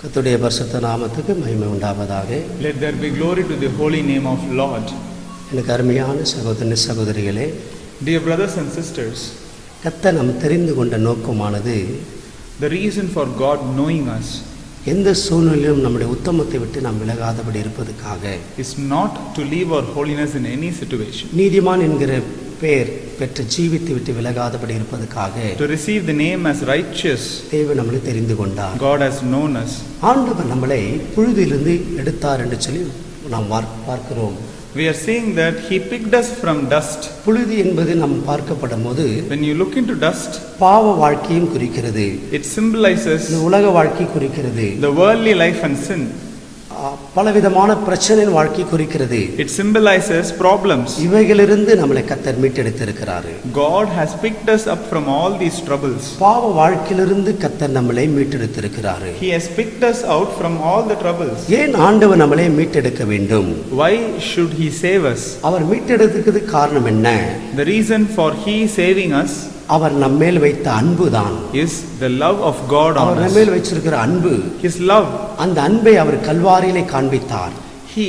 கர்த்தருடைய பரிசுத்த நாமத்துக்கு மகிமை உண்டாவதாக. Let there be glory to the holy name of Lord. எனக்கு அருமையான சகோதர சகோதரிகளே, Dear brothers and sisters, கர்த்தர் நாம் தெரிந்து கொண்ட நோக்கமானது, the reason for God knowing us எந்த சூழ்நிலையிலும் நம்முடைய உத்தமத்தை விட்டு நாம் விலகாதபடி இருப்பதற்காக, is not to leave our holiness in any situation, நீதிமான் என்கிற பெயர் பெற்ற ஜீவித்தை விட்டு விலகாதபடி இருப்பதற்காக, to receive the name as righteous. தேவன் நம்மளை தெரிந்து கொண்டார். God has known us. ஆண்டவர் நம்மளை புழுதியிலிருந்து எடுத்தார் என்று சொல்லி நாம் பார்க்கிறோம். We are seeing that He picked us from dust. புழுதி என்பது நாம் பார்க்கப்படும் போது, When you look into dust, பாவ வாழ்க்கையும் குறிக்கிறது, it symbolizes இந்த உலக வாழ்க்கை குறிக்கிறது, the worldly life and sin. பலவிதமான பிரச்சனையின் வாழ்க்கை குறிக்கிறது. It symbolizes problems. இவைகளிலிருந்து நம்மளை கர்த்தர் மீட்டெடுத்திருக்கிறார். God has picked us up from all these troubles. பாவ வாழ்க்கையிலிருந்து கர்த்தர் நம்மளை மீட்டெடுத்திருக்கிறார். He has picked us out from all the troubles. ஏன் ஆண்டவர் நம்மளை மீட்டெடுக்க வேண்டும்? Why should He save us? அவர் மீட்டெடுத்ததுக்கு காரணம் என்ன? The reason for He saving us அவர் நம்மேல் வைத்த அன்புதான். is the love of God on our us. நம்மேல் வைச்சிருக்கிற அன்பு, His love. அந்த அன்பை அவர் கல்வாரியிலே காண்பித்தார். He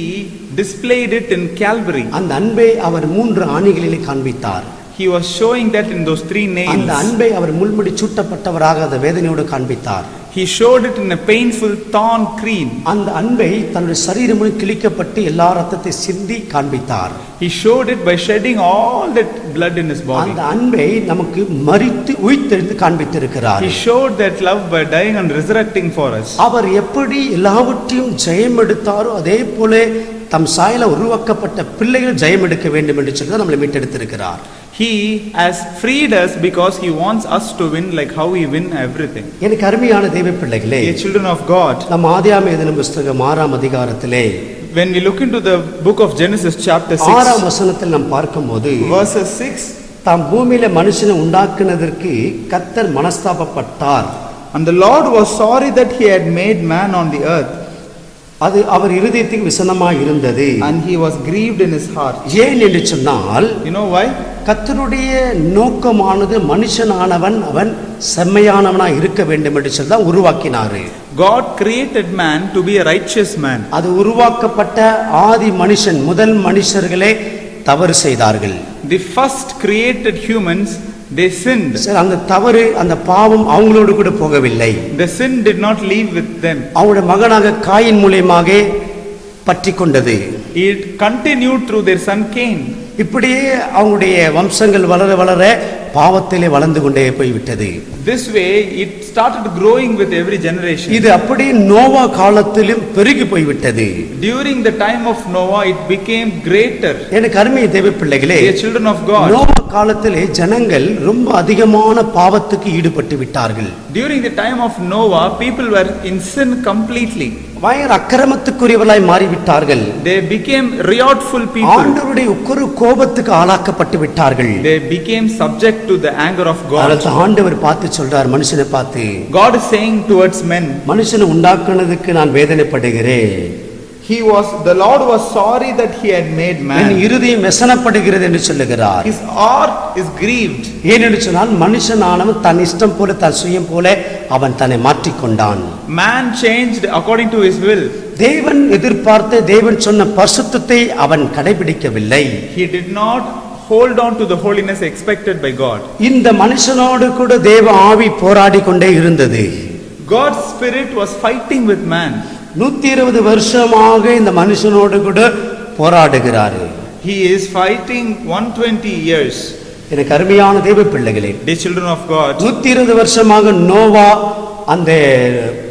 displayed it in Calvary. அந்த அன்பை அவர் 3 ஆணிகளிலே காண்பித்தார். He was showing that in those 3 nails. அந்த அன்பை அவர் முள்முடி சூட்டப்பட்டவராக அந்த வேதனையோடு காண்பித்தார். He showed it in a painful thorn creen. அந்த அன்பை தன்னுடைய சரீரமும் கிழிக்கப்பட்டு எல்லா ரத்தத்தை சிந்தி காண்பித்தார். He showed it by shedding all that blood in His body. அந்த அன்பை நமக்கு மரித்து உயிர்த்தெழுந்து காண்பித்திருக்கிறார். He showed that love by dying and resurrecting for us. அவர் எப்படி எல்லாவற்றையும் ஜெயம் எடுத்தாரோ அதே போல தம் சாயல உருவாக்கப்பட்ட பிள்ளைகள் ஜெயம் எடுக்க வேண்டும் என்று சொல்லி நம்மளை மீட்டெடுத்திருக்கிறார். He has freed us because He wants us to win like how we win everything. எனக்கு அருமையான தேவ பிள்ளைகளே, Dear children of God, நம் ஆதியாகம எழுதின புத்தகம் 6ஆம் அதிகாரத்திலே when we look into the book of Genesis chapter 6ஆம் 6 வசனத்தில் நாம் பார்க்கும்போது, verses 6, தாம் பூமியில மனுஷனை உண்டாக்குனதற்கு கர்த்தர் மனஸ்தாபப்பட்டார். and the Lord was sorry that He had made man on the earth, அது அவர் இருதயத்துக்கு விசனமாய் இருந்தது. and He was grieved in His heart. ஏன் என்று சொன்னால், You know why? கர்த்தருடைய நோக்கமானது மனுஷனானவன் அவன் செம்மையானவனாய் இருக்க வேண்டும் என்று சொல்லி தான் உருவாக்கினாரு. God created man to be a righteous man. அது உருவாக்கப்பட்ட ஆதி மனுஷன் முதல் மனுஷர்களே தவறு செய்தார்கள். The first created humans, they sinned. சரி, அந்த தவறு அந்த பாவம் அவங்களோடு கூட போகவில்லை. The sin did not leave with them. அவங்களுடைய மகனாக காயின் மூலமாக பற்றி கொண்டது. It continued through their son Cain. இப்படியே அவங்களுடைய வம்சங்கள் வளர வளர பாவத்திலே வளர்ந்து கொண்டே போய்விட்டது. This way it started growing with every generation. இது அப்படியே நோவா காலத்திலும் பெருகி போய்விட்டது. During the time of Noah it became greater. எனக்கு அருமை தேவ பிள்ளைகளே, Dear children of God, Noah காலத்திலே ஜனங்கள் ரொம்ப அதிகமான பாவத்துக்கு ஈடுபட்டு விட்டார்கள். during the time of Noah people were in sin completely. பயங்கர அக்கிரமத்துக்குரியவர்களாய் மாறிவிட்டார்கள். They became wrathful people. ஆண்டவருடைய உக்கிர கோபத்துக்கு ஆளாக்கப்பட்டு விட்டார்கள். They became subject to the anger of God. அதனால ஆண்டவர் பார்த்து சொல்றார், மனுஷனை பார்த்து, God is saying towards men, மனுஷனை உண்டாக்குனதுக்கு நான் வேதனைப்படுகிறேன். the Lord was sorry that He had made N man. இருதயம் வெசனப்படுகிறது என்று சொல்லுகிறார். His heart is grieved. ஏனென்று சொன்னால் மனுஷனானவன் தன் இஷ்டம் போல தன் சுயம் போல அவன் தன்னை மாற்றிக்கொண்டான். Man changed according to his will. தேவன் எதிர்பார்த்த தேவன் சொன்ன பரிசுத்தத்தை அவன் கடைபிடிக்கவில்லை. He did not hold on to the holiness expected by God. இந்த மனுஷனோடு கூட தேவ ஆவி போராடி கொண்டே இருந்தது. God's spirit was fighting with man. 120 வருஷமாக இந்த மனுஷனோடு கூட போராடுகிறாரு. He is fighting 120 years. எனக்கு அருமையான தேவ பிள்ளைகளே, Dear children of God, 120 வருஷமாக நோவா அந்த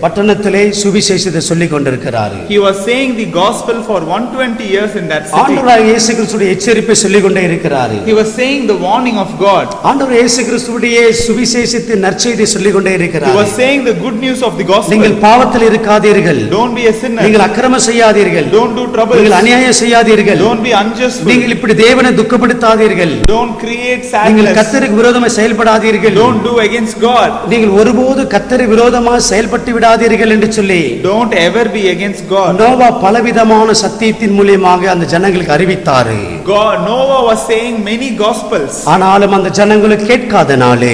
பட்டணத்திலே சுவிசேஷத்தை சொல்லிக் கொண்டிருக்கிறார். he was saying the gospel for 120 years in that city. ஆண்டவராகிய இயேசு கிறிஸ்துவின் எச்சரிப்பை சொல்லிக் கொண்டே இருக்கிறார். He was saying the warning of God. ஆண்டவர் இயேசு கிறிஸ்துவுடைய சுவிசேஷத்தின் நற்செய்தியை சொல்லிக் கொண்டே He இருக்கிறார். was saying the good news of the gospel. நீங்கள் பாவத்தில் இருக்காதீர்கள், Don't be a sinner. நீங்கள் அக்கிரமம் செய்யாதீர்கள், Don't do trouble. நீங்கள் அநியாயம் செய்யாதீர்கள், Don't be unjust. நீங்கள் இப்படி தேவனை துக்கப்படுத்தாதீர்கள், Don't create நீங்கள் sadness. கர்த்தருக்கு விரோதமாக செயல்படாதீர்கள், Don't do against God. நீங்கள் ஒருபோது கர்த்தருக்கு விரோதமாக செயல்பட்டு விடாதீர்கள் என்று சொல்லி Don't ever be against God. Noah பலவிதமான சத்தியத்தின் மூலமாக அந்த ஜனங்களுக்கு அறிவித்தாரு. Noah was saying many gospels. ஆனாலும் அந்த ஜனங்களுக்கு கேட்காதனாலே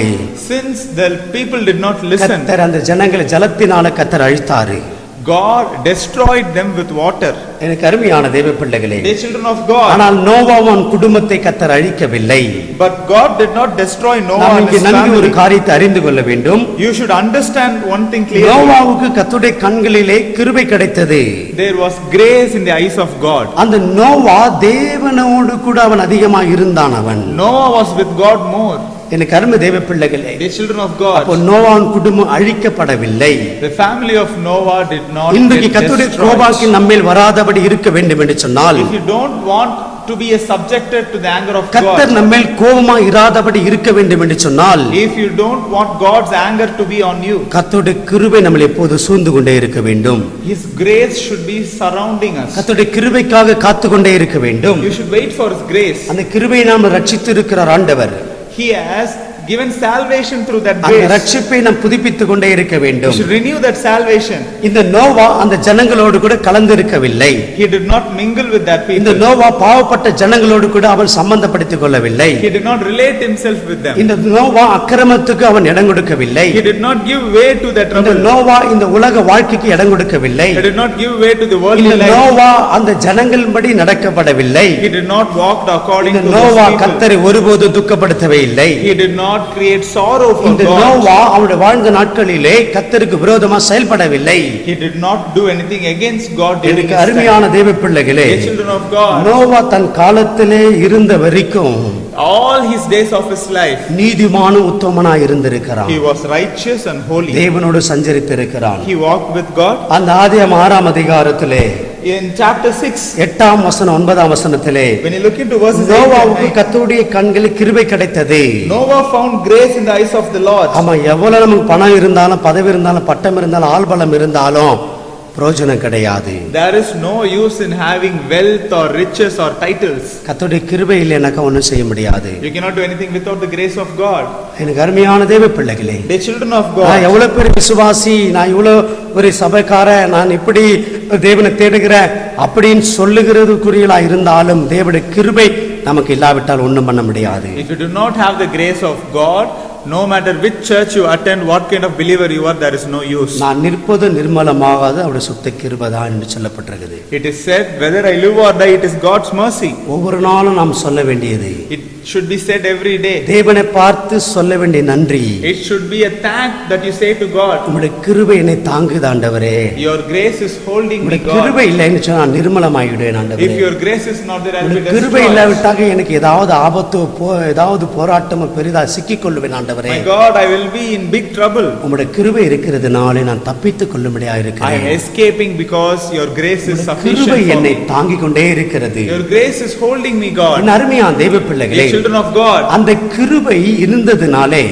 Since the people did not listen, கர்த்தர் அந்த ஜனங்களை ஜலத்தினால கர்த்தர் அழித்தாரு. God destroyed them with water. எனக்கு அருமையான தேவ பிள்ளைகளே, They children of God. ஆனால் நோவாவின் குடும்பத்தை கர்த்தர் அழிக்கவில்லை. But God did not destroy Noah நாம் and இங்கே his நன்கு ஒரு family. காரியத்தை அறிந்து கொள்ள வேண்டும். You should understand one thing clearly. நோவாவுக்கு கர்த்தருடைய கண்களிலே கிருபை கிடைத்தது. There was grace in the eyes of God. அந்த நோவா தேவனோடு கூட அவன் அதிகமாக இருந்தான். அவன் Noah was with God more. எனக்கு அருமை தேவ பிள்ளைகளே, The children of அப்போ God. நோவாவின் குடும்பம் அழிக்கப்படவில்லை. The family of Noah did not இன்றைக்கு get கர்த்தருடைய destroyed. கோபாக்கி நம்மேல் வராதபடி இருக்க வேண்டும் என்று சொன்னால், If you don't want to be subjected to the anger of கர்த்தர் God, நம்மேல் கோபமா இராதபடி இருக்க வேண்டும் என்று சொன்னால், if you don't want God's anger to be on you, கர்த்தருடைய கிருபை நம்மளை எப்போது சூழ்ந்து கொண்டே இருக்க வேண்டும். His grace should be surrounding us. கர்த்தருடைய கிருபைக்காக காத்து கொண்டே இருக்க வேண்டும். You should wait for His grace. அந்த கிருபையை நாம் ரட்சித்து இருக்கிறார் ஆண்டவர். He has given salvation through that அந்த grace. ரட்சிப்பை நாம் புதுப்பித்துக் கொண்டே இருக்க You வேண்டும். should renew that salvation. இந்த நோவா அந்த ஜனங்களோடு கூட கலந்து இருக்கவில்லை. He did not mingle with that இந்த people. நோவா பாவப்பட்ட ஜனங்களோடு கூட அவன் சம்பந்தப்படுத்திக் கொள்ளவில்லை. He did not relate himself with them. இந்த நோவா அக்கிரமத்துக்கு அவன் இடம் கொடுக்கவில்லை. He did not give way to that இந்த trouble. நோவா இந்த உலக வாழ்க்கைக்கு இடம் கொடுக்கவில்லை. He did not give way to the worldly இந்த life. நோவா அந்த ஜனங்களின்படி நடக்கப்படவில்லை. He did not walk according இந்த to நோவா those people. கர்த்தரை ஒருபோது துக்கப்படுத்தவே இல்லை. He did not create sorrow for இந்த God. நோவா அவனுடைய வாழ்ந்த நாட்களிலே கர்த்தருக்கு விரோதமா செயல்படவில்லை. He did not do anything against God during எனக்கு his அருமையான time. தேவ பிள்ளைகளே, Dear children of God, Noah தன் காலத்திலே இருந்த வரைக்கும் all his days of his life, நீதிமானும் உத்தமனாய் இருந்திருக்கிறான். he was righteous and holy. தேவனோடு சஞ்சரித்திருக்கிறான். He walked with God. அந்த ஆதியாகமம் 6ஆம் அதிகாரத்திலே In chapter 6, 8ஆம் வசனம் 9ஆம் வசனத்திலே when you look into verses 8 நோவாவுக்கு and 9, கர்த்தருடைய கண்களில் கிருபை கிடைத்தது. Noah found grace in the eyes of the Lord. ஆமா, எவ்வளவு நமக்கு பணம் இருந்தாலும் பதவி இருந்தாலும் பட்டம் இருந்தாலும் ஆள்பலம் இருந்தாலும் பிரயோஜனம் கிடையாது. There is no use in having wealth or riches or titles. கர்த்தருடைய கிருபை இல்லைனாக்கா ஒன்றும் செய்ய முடியாது. You cannot do anything without the grace of God. எனக்கு அருமையான தேவ பிள்ளைகளே, The children of நான் God, எவ்வளவு பெரிய விசுவாசி, நான் இவ்வளவு ஒரு சபைக்காரன், நான் இப்படி தேவனை தேடுகிறேன் அப்படின்னு சொல்லுகிறதுக்குரியலா இருந்தாலும் தேவனுடைய கிருபை நமக்கு இல்லாவிட்டால் ஒண்ணும் பண்ண முடியாது. if you do not have the grace of God, no matter which church you attend, what kind of believer you are, there is no use. நான் நிற்பது நிர்மலமாகாது அவருடைய சுத்த கிருபைதான் என்று சொல்லப்பட்டிருக்குது. It is said, whether I live or die, it is God's mercy. ஒவ்வொரு நாளும் நாம் சொல்ல வேண்டியது, It should be said every day. தேவனை பார்த்து சொல்ல வேண்டிய நன்றி, It should be a thank that you say to God. உம்முடைய கிருபை என்னை தாங்குது ஆண்டவரே. Your grace is holding me, உம்முடைய God. கிருபை இல்லைன்னு சொன்னா நான் நிர்மலமாகிடுவேன் If ஆண்டவரே. your grace is not there, I will be உம்முடைய கிருபை destroyed. இல்லாவிட்டாக எனக்கு ஏதாவது ஆபத்தோ ஏதாவது போராட்டமோ பெரிதா சிக்கிக்கொள்வேன் ஆண்டவரே. My God, I will be in big trouble. உம்முடைய கிருபை இருக்கிறதுனாலே நான் தப்பித்துக் கொள்ளும்படியா I am இருக்கிறேன். escaping because your grace is கிருபை sufficient for என்னை me. தாங்கிக் கொண்டே இருக்கிறது. Your grace is holding me, God. என் அருமையான தேவ பிள்ளைகளே, Dear children of God, அந்த கிருபை இருந்ததுனாலே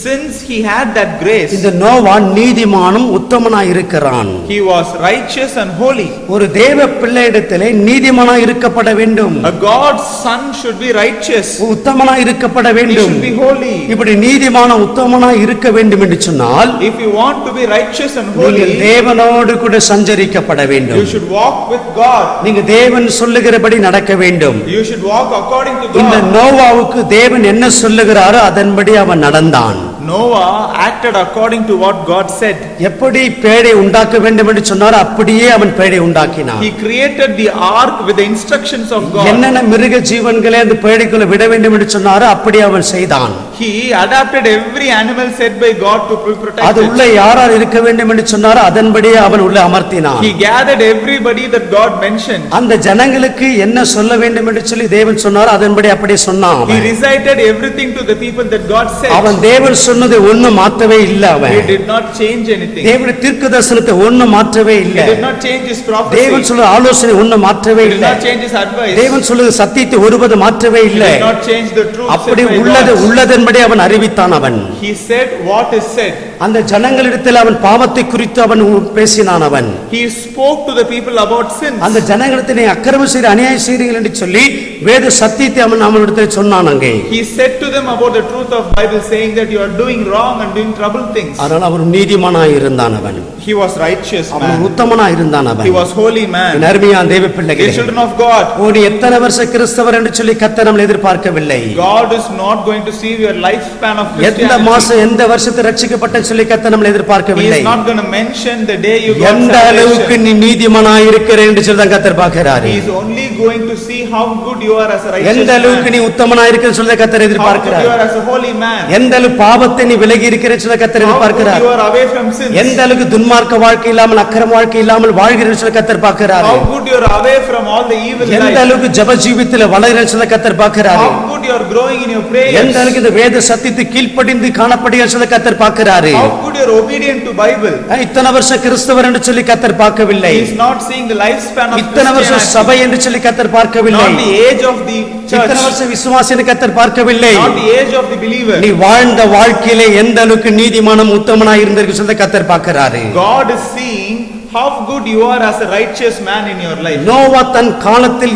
since he had that grace, இந்த நோவா நீதிமானும் உத்தமனாய் இருக்கிறான். he was righteous and holy. ஒரு தேவ பிள்ளையிடத்திலே நீதிமானாய் இருக்கப்பட வேண்டும். A God's son should be righteous. உத்தமனாய் இருக்கப்பட He வேண்டும். should be holy. இப்படி நீதிமான உத்தமனாய் இருக்க வேண்டும் என்று சொன்னால் If you want to be righteous and நீங்கள் holy, தேவனோடு கூட சஞ்சரிக்கப்பட you வேண்டும். should walk with God. நீங்க தேவன் சொல்லுகிறபடி நடக்க வேண்டும். You should walk according to இந்த God. நோவாவுக்கு தேவன் என்ன சொல்லுகிறாரோ அதன்படி அவன் நடந்தான். Noah acted according to what God said. எப்படி பேழை உண்டாக்க வேண்டும் என்று சொன்னாரோ அப்படியே அவன் பேழை உண்டாக்கினான். He created the ark with the instructions of God. என்னென்ன மிருக ஜீவன்களை அந்த பேழைக்குள்ள விட வேண்டும் என்று சொன்னாரோ அப்படியே அவன் செய்தான். He adapted every animal set by God to be அது protected. உள்ள யாரார் இருக்க வேண்டும் என்று சொன்னாரோ அதன்படியே அவன் உள்ள அமர்த்தினான். He gathered everybody that God mentioned. அந்த ஜனங்களுக்கு என்ன சொல்ல வேண்டும் என்று சொல்லி தேவன் சொன்னாரோ அதன்படி அப்படியே சொன்னான். He recited everything to the people that God said. அவன் தேவன் சொன்னதை ஒண்ணும் மாற்றவே இல்லை. அவன் He did not change anything. தேவனுடைய தீர்க்கதரிசனத்தை ஒண்ணும் மாற்றவே He இல்லை. did not change his prophecy. தேவன் சொல்ற ஆலோசனை ஒண்ணும் மாற்றவே He did இல்லை. not change his advice. தேவன் சொல்லுகிற சத்தியத்தை ஒருபோது மாற்றவே He இல்லை. did not change the truth அப்படி said by உள்ளது God. உள்ளதன்படி அவன் அறிவித்தான். அவன் He said what is said. அந்த ஜனங்களிடத்தில் அவன் பாவத்தை குறித்து அவன் பேசினான். அவன் He spoke to the people about sin. அந்த ஜனங்களிடத்தில் நீ அக்கிரமம் செய்து அநியாயம் செய்கிறீர்கள் என்று சொல்லி வேத சத்தியத்தை அவன் அவனிடத்தில் சொன்னான் அங்கே. He said to them about the truth of Bible, saying that you are doing wrong and doing trouble things. அதனால அவன் நீதிமானாய் இருந்தான் அவன். He was righteous அவன் man. உத்தமனாய் இருந்தான் அவன். He was holy man. அருமையான தேவ The பிள்ளைகளே, children of God, நீ எத்தனை வருஷ கிறிஸ்தவர் என்று சொல்லி கர்த்தர் நம்மை எதிர்பார்க்கவில்லை. God is not going to see your lifespan of எந்த Christianity. மாசம் எந்த வருஷத்தில் ரட்சிக்கப்பட்டேன்னு சொல்லி கர்த்தர் நம்மை He எதிர்பார்க்கவில்லை. is not going to mention the day you got எந்த அளவுக்கு salvation. நீ நீதிமானாய் இருக்கிற என்று சொல்லி தான் கர்த்தர் பார்க்கிறார். He is only going to see how good you are as a righteous எந்த அளவுக்கு man. நீ உத்தமனாய் இருக்கிற சொல்லி கர்த்தர் How good எதிர்பார்க்கிறார். you are as a holy man. எந்த அளவு பாவத்தை நீ விலகி இருக்கிற சொல்லி கர்த்தர் How good எதிர்பார்க்கிறார். you are away from sins. எந்த அளவுக்கு துன்மார்க்க வாழ்க்கை இல்லாமல் அக்கிரம வாழ்க்கை இல்லாமல் வாழ்கிற சொல்லி கர்த்தர் பார்க்கிறார். How good you are away from all the evil எந்த life. அளவுக்கு ஜெப ஜீவிதத்துல வளர்கிற சொல்லி கர்த்தர் பார்க்கிறார். How good you are growing in your prayers. எந்த அளவுக்கு இந்த வேத சத்தியத்தை கீழ்ப்படிந்து காணப்படுகிற சொல்லி கர்த்தர் பார்க்கிறாரு. How good you are obedient to Bible. இத்தனை வருஷம் கிறிஸ்தவர் என்று சொல்லி கர்த்தர் பார்க்கவில்லை. He is not seeing the lifespan of இத்தனை வருஷம் Christianity. சபை என்று சொல்லி கர்த்தர் பார்க்கவில்லை. Not the age of the church. இத்தனை வருஷம் விசுவாசி என்று கர்த்தர் பார்க்கவில்லை. Not the age of the believer. நீ வாழ்ந்த வாழ்க்கையிலே எந்த அளவுக்கு நீதிமானும் உத்தமனாய் இருந்திருக்கு சொல்லி கர்த்தர் பார்க்கிறாரு. God is seeing how good you are as a righteous man in your life. Noah தன் காலத்தில்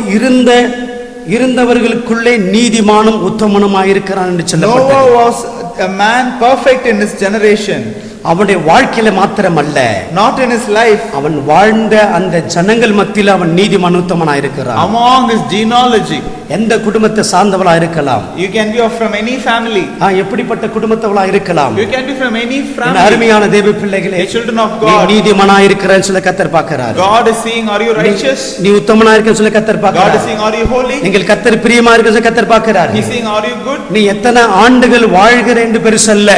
இருந்தவர்களுக்குள்ளே நீதிமானும் உத்தமனுமாய் இருக்கிறான் என்று Noah சொல்லப்பட்டது. was a man perfect in his generation. அவனுடைய வாழ்க்கையில மாத்திரமல்ல, Not in his life. அவன் வாழ்ந்த அந்த ஜனங்கள் மத்தியில் அவன் நீதிமான் உத்தமனாய் இருக்கிறான். Among his genealogy. எந்த குடும்பத்தை சார்ந்தவளா இருக்கலாம். You can be from any family. எப்படிப்பட்ட குடும்பத்தவளா இருக்கலாம். You can be from any N family. அருமையான தேவ பிள்ளைகளே, The children of நீ God. நீதிமானாய் இருக்கிறன்னு சொல்லி கர்த்தர் பார்க்கிறார். God is seeing, are you righteous? நீ உத்தமனாய் இருக்கன்னு சொல்லி கர்த்தர் God is பார்க்கிறார். seeing, are you holy? நீங்கள் கர்த்தர் பிரியமா இருக்கன்னு சொல்லி கர்த்தர் பார்க்கிறார். He is seeing, are you good? நீ எத்தனை ஆண்டுகள் வாழ்கிற என்று பெருசல்ல,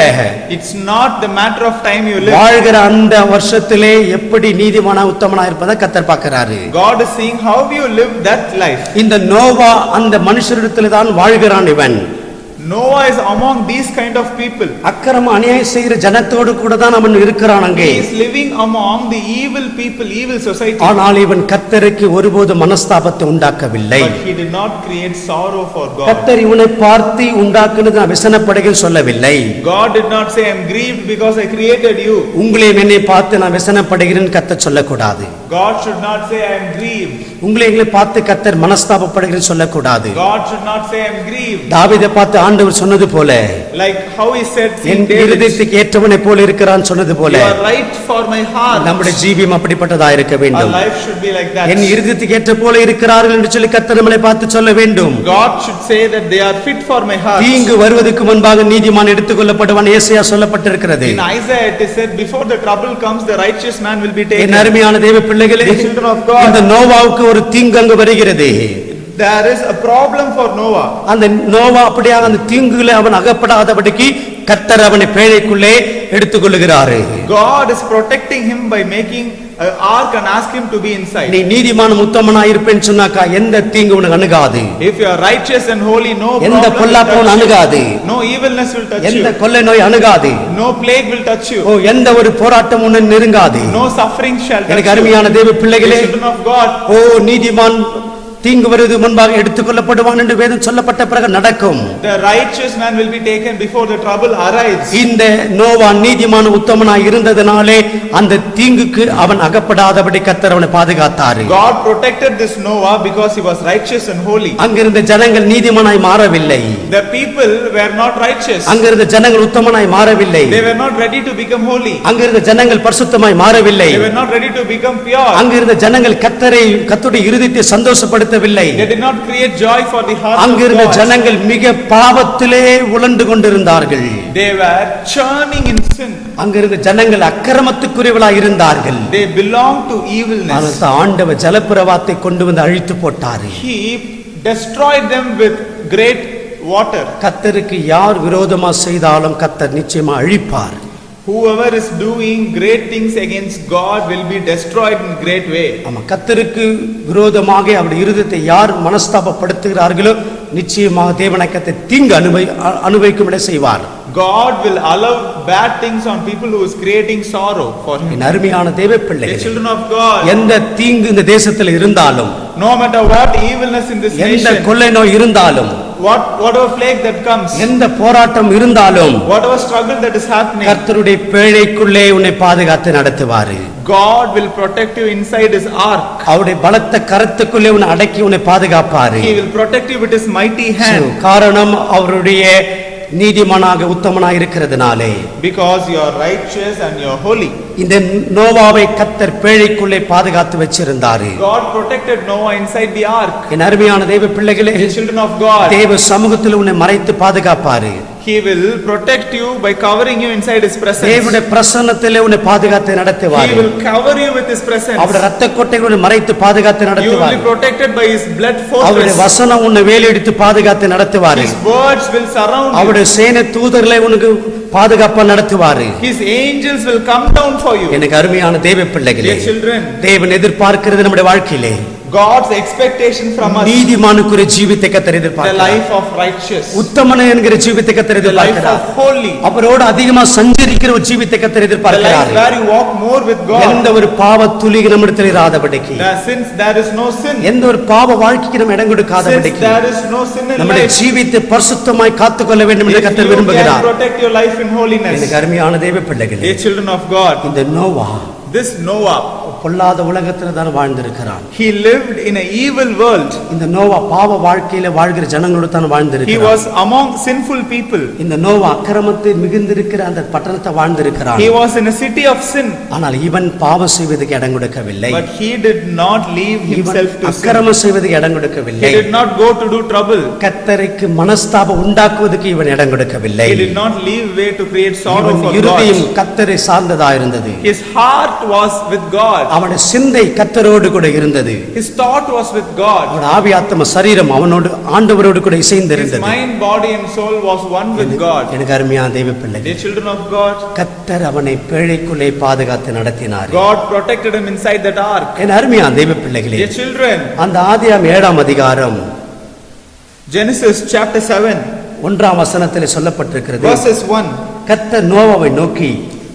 It's not the matter of time you live. வாழ்கிற அந்த வருஷத்திலே எப்படி நீதிமானா உத்தமனா இருப்பதை கர்த்தர் பார்க்கிறாரு. God is seeing how you live that life. இந்த நோவா அந்த மனுஷரிடத்தில் தான் வாழ்கிறான். இவன் Noah is among these kind of people. அக்கிரம அநியாயம் செய்கிற ஜனத்தோடு கூட தான் அவன் இருக்கிறான் அங்கே. He is living among the evil people, evil society. ஆனால் இவன் கர்த்தருக்கு ஒருபோது மனஸ்தாபத்தை உண்டாக்கவில்லை. But he did not create sorrow for God. கர்த்தர் இவனை பார்த்து உண்டாக்குனது நான் விசனப்படுகிறேன் சொல்லவில்லை. God did not say, I am grieved because I created you. உங்களையும் என்னை பார்த்து நான் விசனப்படுகிறேன் கர்த்தர் சொல்லக்கூடாது. God should not say, I am grieved. உங்களை எங்களை பார்த்து கர்த்தர் மனஸ்தாபப்படுகிறேன் சொல்லக்கூடாது. God should not say, I am grieved. தாவீதை பார்த்து ஆண்டவர் சொன்னது போல, Like how he said, N David, இருதயத்துக்கு ஏற்றவனை போல இருக்கிறான் சொன்னது போல, you are right for my heart. நம்முடைய ஜீவியம் அப்படிப்பட்டதா இருக்க Our வேண்டும். life should be like that. என் இருதயத்துக்கு ஏற்ற போல இருக்கிறார்கள் என்று சொல்லி கர்த்தர் நம்மளை பார்த்து சொல்ல வேண்டும். God should say that they are fit for my heart. தீங்கு வருவதற்கு முன்பாக நீதிமான் எடுத்துக்கொள்ளப்படுவான் ஏசாயா சொல்லப்பட்டிருக்கிறது. In Isaiah it is said, before the trouble comes, the righteous man will be taken. என் அருமையான தேவ பிள்ளைகளே, The children of God. இந்த நோவாவுக்கு ஒரு தீங்கு அங்கு வருகிறது. There is a problem for Noah. அந்த நோவா அப்படியாக அந்த தீங்குகளை அவன் அகப்படாதபடிக்கு கர்த்தர் அவனை பேழைக்குள்ளே எடுத்துக்கொள்ளுகிறாரு. God is protecting him by making an ark and ask him to be inside. நீ நீதிமானும் உத்தமனாய் இருப்பேன்னு சொன்னாக்கா எந்த தீங்கு உனக்கு அணுகாது. If you are righteous and holy, no எந்த problem will பொல்லாப்பும் touch you. அணுகாது. No evilness will touch எந்த you. கொள்ளை நோய் அணுகாது. No plague will touch you. எந்த ஒரு போராட்டம் உன்னை நெருங்காது. No suffering shall touch எனக்கு you. அருமையான தேவ The பிள்ளைகளே, children of God. நீதிமான் தீங்கு வருவது முன்பாக எடுத்துக்கொள்ளப்படுவான் என்று வேதம் சொல்லப்பட்ட பிறகு நடக்கும். The righteous man will be taken before the trouble arrives. இந்த நோவா நீதிமான உத்தமனாய் இருந்ததனாலே அந்த தீங்குக்கு அவன் அகப்படாதபடி கர்த்தர் அவனை பாதுகாத்தாரு. God protected this Noah because he was righteous and holy. அங்கிருந்த ஜனங்கள் நீதிமானாய் மாறவில்லை. The people were not righteous. அங்கிருந்த ஜனங்கள் உத்தமனாய் மாறவில்லை. They were not ready to become holy. அங்கிருந்த ஜனங்கள் பரிசுத்தமாய் மாறவில்லை. They were not ready to become pure. அங்கிருந்த ஜனங்கள் கர்த்தருடைய இருதயத்தை சந்தோஷப்படுத்தவில்லை. They did not create joy for the heart of அங்கிருந்த God. ஜனங்கள் மிக பாவத்திலே உழண்டு கொண்டிருந்தார்கள். They were churning in sin. அங்கிருந்த ஜனங்கள் அக்கிரமத்துக்குரியவர்களாய் இருந்தார்கள். They belonged to evilness. ஆனால் ஆண்டவர் ஜலப்பிரவாத்தை கொண்டு வந்து அழித்து போட்டாரு. He destroyed them with great water. கர்த்தருக்கு யார் விரோதமா செய்தாலும் கர்த்தர் நிச்சயமா அழிப்பார். Whoever is doing great things against God will be destroyed in great way. ஆமா, கர்த்தருக்கு விரோதமாக அவருடைய இருதயத்தை யார் மனஸ்தாபப்படுத்துகிறார்களோ நிச்சயமாக தேவனக்கத்தை தீங்கு அனுபவிக்கும்படி செய்வார். God will allow bad things on people who is creating sorrow for him. என் அருமையான தேவ The பிள்ளைகளே, children of God, எந்த தீங்கு இந்த தேசத்தில் இருந்தாலும், no matter what evilness in this எந்த nation, கொள்ளை நோய் இருந்தாலும், whatever plague that comes, எந்த போராட்டம் இருந்தாலும் whatever struggle that is happening, கர்த்தருடைய பேழைக்குள்ளே உன்னை பாதுகாத்து நடத்துவாரு. God will protect you inside his ark. அவருடைய பலத்த கரத்துக்குள்ளே உன்னை அடக்கி உன்னை பாதுகாப்பாரு. He will protect you with his mighty hand. காரணம் அவருடைய நீதிமானாக உத்தமனாக இருக்கிறதுனாலே. Because you are righteous and you are holy. இந்த நோவாவை கர்த்தர் பேழைக்குள்ளே பாதுகாத்து வச்சிருந்தாரு. God protected Noah inside the ark. என் அருமையான தேவ பிள்ளைகளே, The children of God, தேவ சமூகத்தில் உன்னை மறைத்து பாதுகாப்பாரு. he will protect you by covering you inside his presence. தேவனுடைய பிரசன்னத்திலே உன்னை பாதுகாத்து நடத்துவாரு. He will cover you with his presence. அவருடைய இரத்த கோட்டைகளை மறைத்து பாதுகாத்து You will நடத்துவாரு. be protected by his blood அவருடைய fortress. வசனம் உன்னை வேலியடித்து பாதுகாத்து நடத்துவாரு. His words will surround you. அவருடைய சேனை தூதர்களை உனக்கு பாதுகாப்பா நடத்துவாரு. His angels will come down for you. எனக்கு அருமையான தேவ பிள்ளைகளே, Dear children, தேவன் எதிர்பார்க்கிறது நம்முடைய வாழ்க்கையிலே God's expectation from us, நீதிமானுக்குரிய ஜீவித்தை கர்த்தர் the எதிர்பார்க்கிறார். life of righteous, உத்தமன் என்கிற ஜீவித்தை கர்த்தர் the life எதிர்பார்க்கிறார். of holy, அவரோடு அதிகமா சஞ்சரிக்கிற ஒரு ஜீவித்தை கர்த்தர் the life எதிர்பார்க்கிறார். where you walk more with God. எந்த ஒரு பாவ துளி நம்மிடத்தில் இராதபடிக்கு, Since there is no sin, எந்த ஒரு பாவ வாழ்க்கைக்கு நம்ம இடம் since கொடுக்காதபடிக்கு there is no sin in நம்முடைய life, ஜீவித்தை பரிசுத்தமாய் காத்துக்கொள்ள வேண்டும் என்று if கர்த்தர் you can விரும்புகிறார். protect your life in holiness. எனக்கு அருமையான தேவ பிள்ளைகளே, Dear children of God, இந்த நோவா this Noah, பொல்லாத உலகத்துல தான் வாழ்ந்திருக்கிறான். he lived in an evil world. இந்த நோவா பாவ வாழ்க்கையில வாழ்கிற ஜனங்களோடு தான் He வாழ்ந்திருக்கிறான். was among sinful people. இந்த நோவா அக்கிரமத்தை மிகுந்திருக்கிற அந்த பட்டணத்தை வாழ்ந்திருக்கிறான். He was in a city of sin. ஆனால் இவன் பாவம் செய்வதற்கு இடம் கொடுக்கவில்லை. But he did not leave இவன் himself to sin. அக்கிரமம் செய்வதற்கு இடம் He கொடுக்கவில்லை. did not go to do trouble. கர்த்தருக்கு மனஸ்தாபம் உண்டாக்குவதற்கு இவன் இடம் கொடுக்கவில்லை. He did not leave way to create sorrow இவன் for இருதயம் God. கர்த்தரை சார்ந்ததா இருந்தது. His heart was with God. அவனுடைய சிந்தை கர்த்தரோடு கூட இருந்தது. His thought was with God. அவனுடைய ஆவி ஆத்ம சரீரம் அவனோடு ஆண்டவரோடு கூட His இசைந்திருந்தது. mind, body and soul was one with God. எனக்கு அருமையான தெய்வ பிள்ளை, Dear children of God, கர்த்தர் அவனை பேழைக்குள்ளே பாதுகாத்து நடத்தினார். God protected him inside that ark. என் அருமையான தெய்வ பிள்ளைகளே, Dear children, அந்த ஆதியாம் 7ஆம் அதிகாரம் Genesis chapter 7, 1ஆம் வசனத்தில் சொல்லப்பட்டிருக்கிறது. verses 1. கர்த்தர் நோவாவை நோக்கி,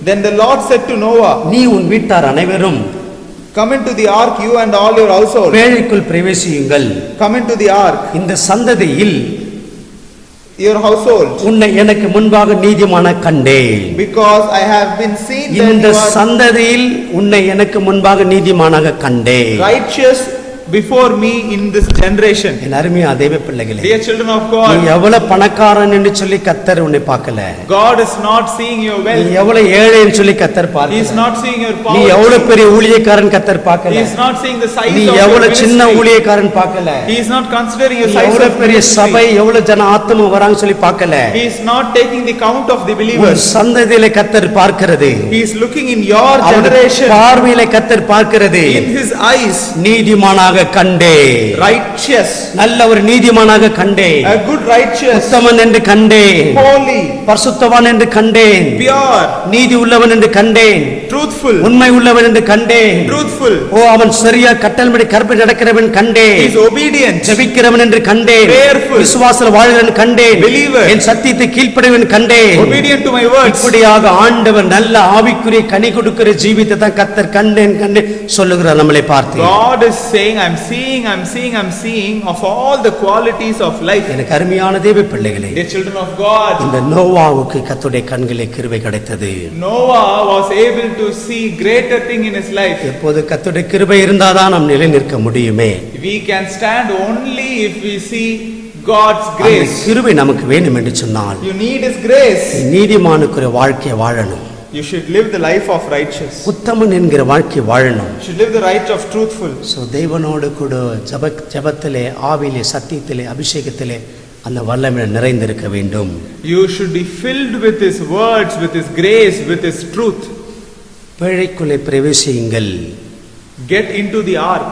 Then the Lord said to Noah, நீ உன் வீட்டார் அனைவரும் come into the ark, you and all your household. பேழைக்குள் பிரவேசியுங்கள். Come into the ark, இந்த சந்ததியில் your household, உன்னை எனக்கு முன்பாக நீதிமான கண்டேன். because I have been seen that இந்த you are சந்ததியில் உன்னை எனக்கு முன்பாக நீதிமானாக கண்டேன். righteous before me in this generation. என் அருமையான தேவ பிள்ளைகளே, Dear children of நீ God, எவ்வளவு பணக்காரன் என்று சொல்லி கர்த்தர் உன்னை பார்க்கல. God is not seeing your நீ wealth. எவ்வளவு ஏழைன்னு சொல்லி கர்த்தர் He is பார்க்கல. not seeing your நீ power. எவ்வளவு பெரிய ஊழியக்காரன் கர்த்தர் He பார்க்கல. is not seeing the size நீ of your எவ்வளவு சின்ன ministry. ஊழியக்காரன் பார்க்கல. He is not considering your நீ size எவ்வளவு of பெரிய சபை ministry. எவ்வளவு ஜன ஆத்மா வராங்க சொல்லி பார்க்கல. He is not taking the count of the உன் believers. சந்ததியிலே கர்த்தர் பார்க்கிறது. He is looking in your அவருடைய generation. பார்வையிலே கர்த்தர் பார்க்கிறது. In his eyes, நீதிமானாக கண்டே, righteous, நல்ல ஒரு நீதிமானாக கண்டேன். a good righteous, உத்தமன் என்று கண்டேன். holy, பரிசுத்தவான் என்று கண்டேன். pure, நீதி உள்ளவன் என்று கண்டேன். truthful, உண்மை உள்ளவன் என்று கண்டேன். truthful. ஓ, அவன் சரியா கட்டளைப்படி கற்பனை நடக்கிறவன் He கண்டேன். is obedient, ஜெபிக்கிறவன் என்று கண்டேன். prayerful, விசுவாசத்தில் வாழ்கிறவன் கண்டேன். believer, என் சத்தியத்தை கீழ்ப்படிவன் கண்டேன். obedient to my words. இப்படியாக ஆண்டவர் நல்ல ஆவிக்குரிய கனி கொடுக்கிற ஜீவித்தை தான் கர்த்தர் கண்டேன் சொல்லுகிறார் நம்மளை பார்த்து. God is saying, I'm seeing of all the qualities of life. எனக்கு அருமையான தேவ பிள்ளைகளே, Dear children of God, இந்த நோவாவுக்கு கர்த்தருடைய கண்களே கிருபை கிடைத்தது. Noah was able to see greater thing in his life. எப்போது கர்த்தருடைய கிருபை இருந்தாதான் நாம் நிலை நிற்க முடியுமே. We can stand only if we see God's அந்த grace. கிருபை நமக்கு வேண்டும் என்று சொன்னால் You need his grace. நீதிமானுக்குரிய வாழ்க்கையை வாழணும். You should live the life of righteous. உத்தமன் என்கிற வாழ்க்கை வாழணும். You should live the right of truthful. தேவனோடு கூட ஜெபத்திலே ஆவியிலே சத்தியத்திலே அபிஷேகத்திலே அந்த வல்லமை நிறைந்திருக்க வேண்டும். You should be filled with his words, with his grace, with his truth. பேழைக்குள்ளே பிரவேசியுங்கள். Get into the ark.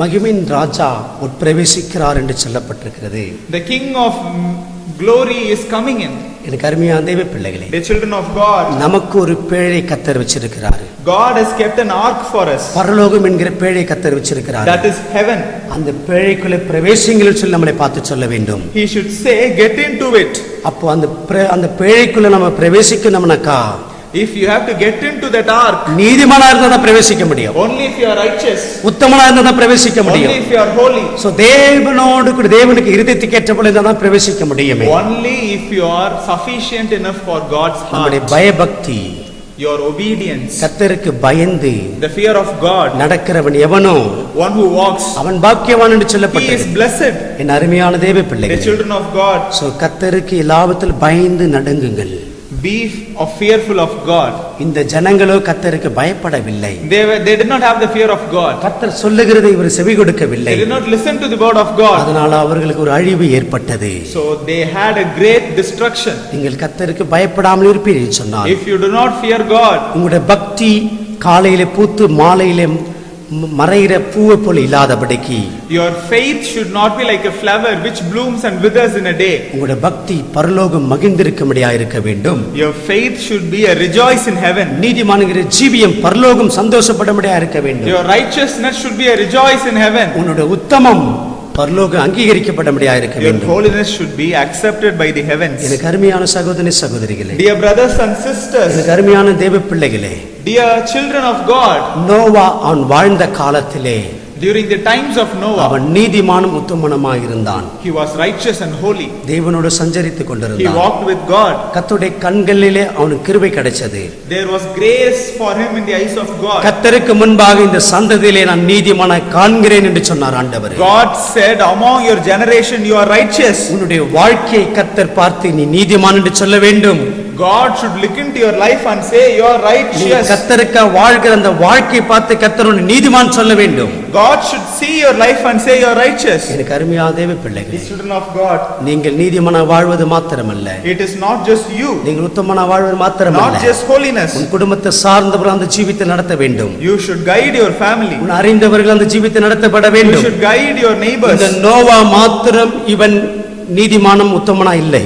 மகிமின் ராஜா உட்பிரவேசிக்கிறார் என்று சொல்லப்பட்டிருக்கிறது. The king of glory is coming in. எனக்கு அருமையான தேவ பிள்ளைகளே, The children of God, நமக்கு ஒரு பேழை கர்த்தர் வச்சிருக்கிறார். God has kept an ark for us. பரலோகம் என்கிற பேழை கர்த்தர் வச்சிருக்கிறார். That is heaven. அந்த பேழைக்குள்ளே பிரவேசிங்கள் சொல்லி நம்மளை பார்த்து சொல்ல வேண்டும். He should say, get into it. அப்போ அந்த பேழைக்குள்ள நம்ம பிரவேசிக்கணும்னாக்கா If you have to get into that ark, நீதிமானா இருந்தா தான் பிரவேசிக்க முடியும். only if you are righteous, உத்தமனா இருந்தா தான் பிரவேசிக்க only முடியும். if you are holy, so தேவனோடு கூட தேவனுக்கு இருதயத்துக்கு ஏற்ற போல இருந்தா தான் பிரவேசிக்க முடியுமே. only if you are sufficient enough for God's நம்முடைய heart, பயபக்தி, your obedience, கர்த்தருக்கு பயந்து the fear of God, நடக்கிறவன் எவனோ one who walks, அவன் பாக்கியவான் என்று he is சொல்லப்பட்டது. blessed. என் அருமையான தேவ The பிள்ளைகளே, children of God, சோ கர்த்தருக்கு எல்லாவற்றிலும் பயந்து நடுங்குங்கள். be fearful of God. இந்த ஜனங்களோ கர்த்தருக்கு பயப்படவில்லை. They did not have the fear of God. கர்த்தர் சொல்லுகிறதை இவர் செவி கொடுக்கவில்லை. They did not listen to the word of God. அதனால அவர்களுக்கு ஒரு அழிவு ஏற்பட்டது. So they had a great destruction. நீங்கள் கர்த்தருக்கு பயப்படாமல் இருப்பீர்கள் சொன்னால், If you do not fear God, உங்களுடைய பக்தி காலையிலே பூத்து மாலையிலே மறைகிற பூவை போல இல்லாதபடிக்கு, your faith should not be like a flower which blooms and withers in a day. உங்களுடைய பக்தி பரலோகம் மகிழ்ந்திருக்கும்படியா இருக்க வேண்டும். Your faith should be a rejoice in heaven. நீதிமான்கிற ஜீவியம் பரலோகம் சந்தோஷப்படும்படியா இருக்க வேண்டும். Your righteousness should be a rejoice in heaven. உன்னுடைய உத்தமம் பரலோகம் அங்கீகரிக்கப்படும்படியா இருக்க Your வேண்டும். holiness should be accepted by the heavens. எனக்கு அருமையான சகோதரி சகோதரிகளே, Dear brothers and sisters, எனக்கு அருமையான தேவ பிள்ளைகளே, dear children of God, Noah அவன் வாழ்ந்த காலத்திலே during the times of Noah, அவன் நீதிமானும் உத்தமனுமாய் இருந்தான். he was righteous and holy. தேவனோடு சஞ்சரித்துக் He கொண்டிருந்தான். walked with God. கர்த்தருடைய கண்களிலே அவனுக்கு கிருபை கிடைச்சது. There was grace for him in the eyes of God. கர்த்தருக்கு முன்பாக இந்த சந்ததியிலே நான் நீதிமானாய் காண்கிறேன் என்று சொன்னார் ஆண்டவர். God said, among your generation you are righteous. உன்னுடைய வாழ்க்கையை கர்த்தர் பார்த்து நீ நீதிமான் என்று சொல்ல வேண்டும். God should look into your life and say you are நீ righteous. கர்த்தருக்கு வாழ்கிற அந்த வாழ்க்கையை பார்த்து கர்த்தர் உன்னை நீதிமான் சொல்ல வேண்டும். God should see your life and say you are righteous. எனக்கு அருமையான தேவ பிள்ளைகளே, The children of God, நீங்கள் நீதிமானாய் வாழ்வது மாத்திரமல்ல, it is not just you, நீங்கள் உத்தமனாய் வாழ்வது மாத்திரமல்ல, not just holiness. உன் குடும்பத்தை சார்ந்தவர் அந்த ஜீவித்தை நடத்த வேண்டும். You should guide your family. உன் அறிந்தவர்கள் அந்த ஜீவித்தை நடத்தப்பட You வேண்டும். should guide your neighbors. இந்த நோவா மாத்திரம் இவன் நீதிமானும் உத்தமனா இல்லை.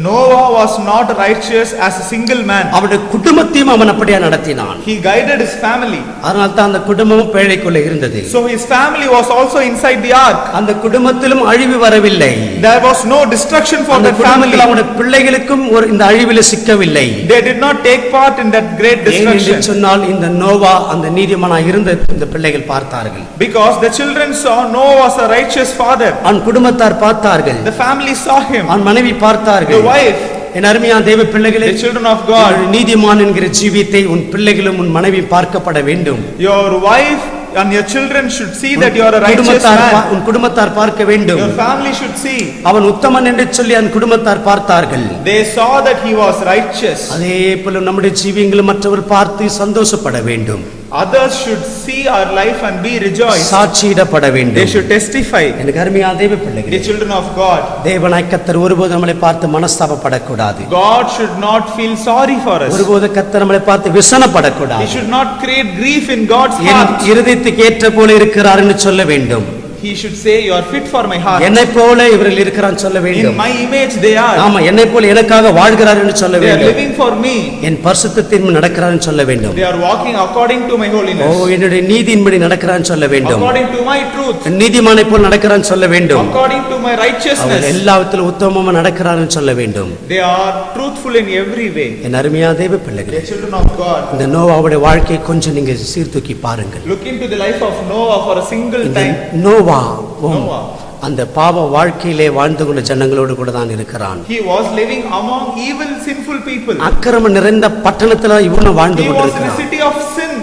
Noah was not righteous as a single man. அவனுடைய குடும்பத்தையும் அவன் அப்படியே நடத்தினான். He guided his family. அதனால தான் அந்த குடும்பமும் பேழைக்குள்ள இருந்தது. So his family was also inside the ark. அந்த குடும்பத்திலும் அழிவு வரவில்லை. There was no destruction for அந்த that family. குடும்பத்தில் அவனுடைய பிள்ளைகளுக்கும் ஒரு இந்த அழிவில சிக்கவில்லை. They did not take part in that great ஏன் என்று destruction. சொன்னால் இந்த நோவா அந்த நீதிமானாய் இருந்த இந்த பிள்ளைகள் பார்த்தார்கள். Because the children saw Noah was a righteous father. அவன் குடும்பத்தார் பார்த்தார்கள். The family saw him. அவன் மனைவி The பார்த்தார்கள். wife, என் அருமையான தேவ பிள்ளைகளே, the children of God, நீதிமான் என்கிற ஜீவித்தை உன் பிள்ளைகளும் உன் மனைவி பார்க்கப்பட வேண்டும். your wife and your children should see that you are a righteous man. உன் குடும்பத்தார் பார்க்க வேண்டும். Your family should see. அவன் உத்தமன் என்று சொல்லி அந்த குடும்பத்தார் பார்த்தார்கள். They saw that he was righteous. அதே போல நம்முடைய ஜீவியங்களும் மற்றவர் பார்த்து சந்தோஷப்பட வேண்டும். Others should see our life and be rejoiced. சாட்சியிடப்பட They வேண்டும். should testify. எனக்கு அருமையான தேவ The பிள்ளைகளே, children of God, தேவனாய் கர்த்தர் ஒருபோதும் நம்மளை பார்த்து மனஸ்தாபப்படக்கூடாது. God should not feel sorry for us. ஒருபோதும் கர்த்தர் நம்மளை பார்த்து He விசனப்படக்கூடாது. should not create grief in God's N heart. இருதயத்துக்கு ஏற்ற போல இருக்கிறார் என்று சொல்ல வேண்டும். He should say, you are fit for my heart. என்னை போல இவர்கள் இருக்கிறான் சொல்ல In வேண்டும். my image they are. ஆமா, என்னை போல எனக்காக வாழ்கிறார் என்று சொல்ல They are வேண்டும். living for me. என் பரிசுத்தத்தின் நடக்கிறார் என்று சொல்ல வேண்டும். They are walking according to my O, holiness. என்னுடைய நீதியின்படி நடக்கிறான் சொல்ல வேண்டும். According to my truth. நீதிமானை போல் நடக்கிறான் சொல்ல வேண்டும். According to my our righteousness. எல்லாவற்றிலும் உத்தமமா நடக்கிறான்னு சொல்ல வேண்டும். They are truthful in every way. என் அருமையான தேவ பிள்ளைகளே, The children of God. இந்த நோவாவுடைய வாழ்க்கையை கொஞ்சம் நீங்க சீர்தூக்கி பாருங்கள். Look into the life of Noah for a single இந்த time. நோவா Noah. அந்த பாவ வாழ்க்கையிலே வாழ்ந்து கொண்ட ஜனங்களோடு கூட தான் இருக்கிறான். He was living among evil, sinful people. அக்கிரமம் நிறைந்த பட்டணத்துல இவனும் வாழ்ந்து He was in a கொண்டிருக்கிறான். city of sin.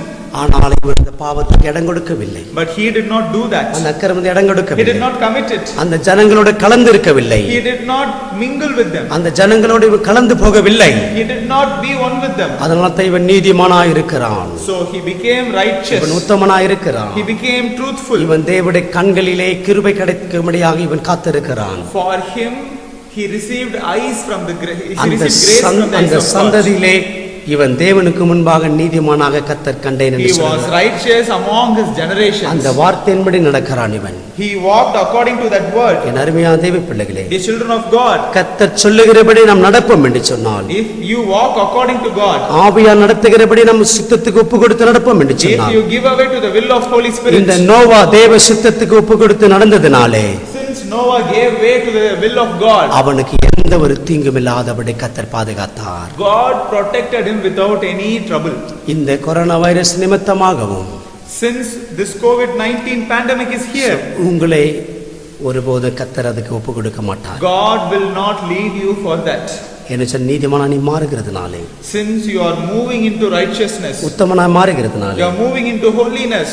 ஆனால் இவன் இந்த பாவத்துக்கு இடம் கொடுக்கவில்லை. But he did not do that. அந்த அக்கிரமத்தை இடம் He did கொடுக்கவில்லை. not commit it. அந்த ஜனங்களோட கலந்து இருக்கவில்லை. He did not mingle with them. அந்த ஜனங்களோடு இவன் கலந்து போகவில்லை. He did not be one with them. அதனால தான் இவன் நீதிமானாய் இருக்கிறான். So he became righteous. இவன் உத்தமனாய் இருக்கிறான். He became truthful. இவன் தேவனுடைய கண்களிலே கிருபை கிடைக்கும்படியாக இவன் காத்திருக்கிறான். For him, he received eyes from the grace. He அந்த received grace from the eyes அந்த of God. சந்ததியிலே இவன் தேவனுக்கு முன்பாக நீதிமானாக கர்த்தர் கண்டேன் He என்று was சொல்கிறார். righteous among his generations. அந்த வார்த்தையின்படி நடக்கிறான் இவன். He walked according to that word. என் அருமையான தேவ பிள்ளைகளே, The children of God, கர்த்தர் சொல்லுகிறபடி நாம் நடப்போம் என்று சொன்னால், if you walk according to God, ஆவியார் நடத்துகிறபடி நம்ம சித்தத்துக்கு ஒப்பு கொடுத்து நடப்போம் என்று if சொன்னார். you give away to the will of Holy Spirit, இந்த நோவா தேவ சித்தத்துக்கு ஒப்பு கொடுத்து நடந்ததினாலே since since Noah gave way to the will of God, அவனுக்கு எந்த ஒரு தீங்கும் இல்லாதபடி கர்த்தர் பாதுகாத்தார். God protected him without any trouble. இந்த கொரோனா வைரஸ் நிமித்தமாகவும் Since this COVID-19 pandemic is here, உங்களை ஒருபோது கர்த்தர் அதுக்கு ஒப்பு கொடுக்க மாட்டார். God will not lead you for that. என்ன நீதிமானா நீ மாறுகிறதுனாலே, Since you are moving into righteousness, உத்தமனாய் மாறுகிறதுனாலே, you are moving into holiness,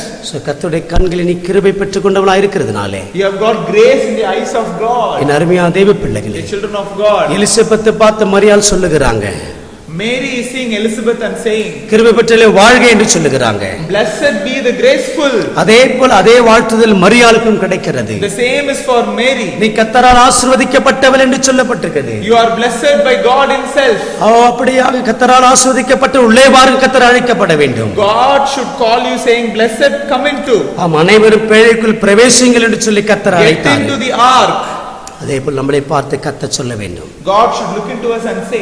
கர்த்தருடைய கண்களில் நீ கிருபை பெற்றுக்கொண்டவளாய் இருக்கிறதுனாலே, you have got grace in the eyes of God. என் அருமையான தேவ பிள்ளைகளே, The children of God, எலிசபெத்தை பார்த்து மரியாள் சொல்லுகிறாங்க, Mary is seeing Elizabeth and saying, கிருபை பெற்றவளே வாழ்க என்று சொல்லுகிறாங்க. Blessed be the graceful. அதே போல் அதே வாழ்த்துதல் மரியாளுக்கும் கிடைக்கிறது. The same is for Mary. நீ கர்த்தரால் ஆசீர்வதிக்கப்பட்டவள் என்று சொல்லப்பட்டிருக்கிறது. You are blessed by God himself. அப்படியாக கர்த்தரால் ஆசீர்வதிக்கப்பட்டு உள்ளே வாரும் கர்த்தர் அழைக்கப்பட வேண்டும். God should call you saying, Blessed, come into. அனைவரும் பேழைக்குள் பிரவேசிங்கள் என்று சொல்லி கர்த்தர் Get அழைத்தார். into the ark. அதே போல் நம்மளை பார்த்து கர்த்தர் சொல்ல வேண்டும். God should look into us and say,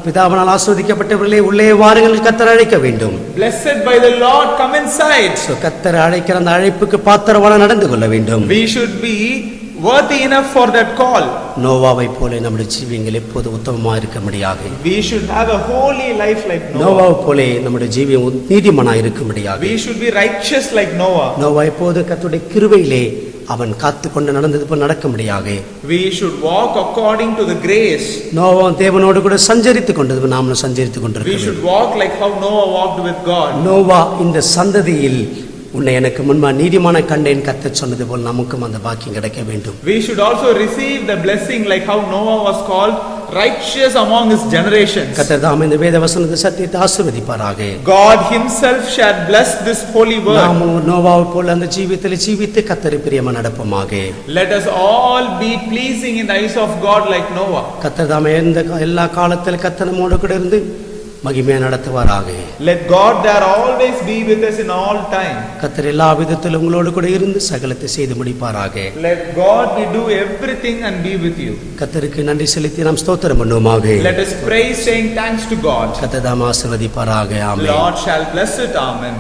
பிதாவினால் ஆசீர்வதிக்கப்பட்டவர்களே உள்ளே வாருங்கள் என்று கர்த்தர் அழைக்க வேண்டும். Blessed by the Lord, come inside. கர்த்தர் அழைக்கிற அந்த அழைப்புக்கு பாத்திரவான நடந்து கொள்ள வேண்டும். We should be worthy enough for that call. நோவாவை போல நம்முடைய ஜீவியங்கள் எப்போது உத்தமமாக இருக்க முடியாது. We should have a holy life like Noah. நோவாவை போல நம்முடைய ஜீவியம் நீதிமானாக இருக்க முடியாது. We should be righteous like Noah. Noah எப்போது கர்த்தருடைய கிருபையிலே அவன் காத்துக்கொண்டு நடந்தது போல் நடக்க முடியாது. We should walk according to the grace. Noah தேவனோடு கூட சஞ்சரித்துக் கொண்டது நாமளும் சஞ்சரித்துக் We கொண்டிருக்கிறோம். should walk like how Noah walked with God. Noah இந்த சந்ததியில் உன்னை எனக்கு முன்பா நீதிமான கண்டேன் கர்த்தர் சொன்னது போல் நமக்கும் அந்த பாக்கியம் கிடைக்க வேண்டும். We should also receive the blessing like how Noah was called righteous among his generations. கர்த்தர் தாமே இந்த வேத வசனத்தை சத்தியத்தை ஆசீர்வதிப்பாராக. God himself shall bless this holy word. நாம் நோவாவை போல அந்த ஜீவியத்தில் ஜீவித்து கர்த்தரை பிரியமா நடப்போமாக. Let us all be pleasing in the eyes of God like Noah. கர்த்தர் தாமே எல்லா காலத்தில் கர்த்தர் நம்மோடு கூட இருந்து மகிமையா நடத்துவாராக. Let God there always be with us in all time. கர்த்தர் எல்லா விதத்திலும் உங்களோடு கூட இருந்து சகலத்தை செய்து முடிப்பாராக. Let God be do everything and be with you. கர்த்தருக்கு நன்றி செலுத்தி நாம் ஸ்தோத்திரம் பண்ணுவோமாக. Let us praise saying thanks to God. கர்த்தர் தாமே ஆசீர்வதிப்பாராக. ஆமென். Lord shall bless it. Amen.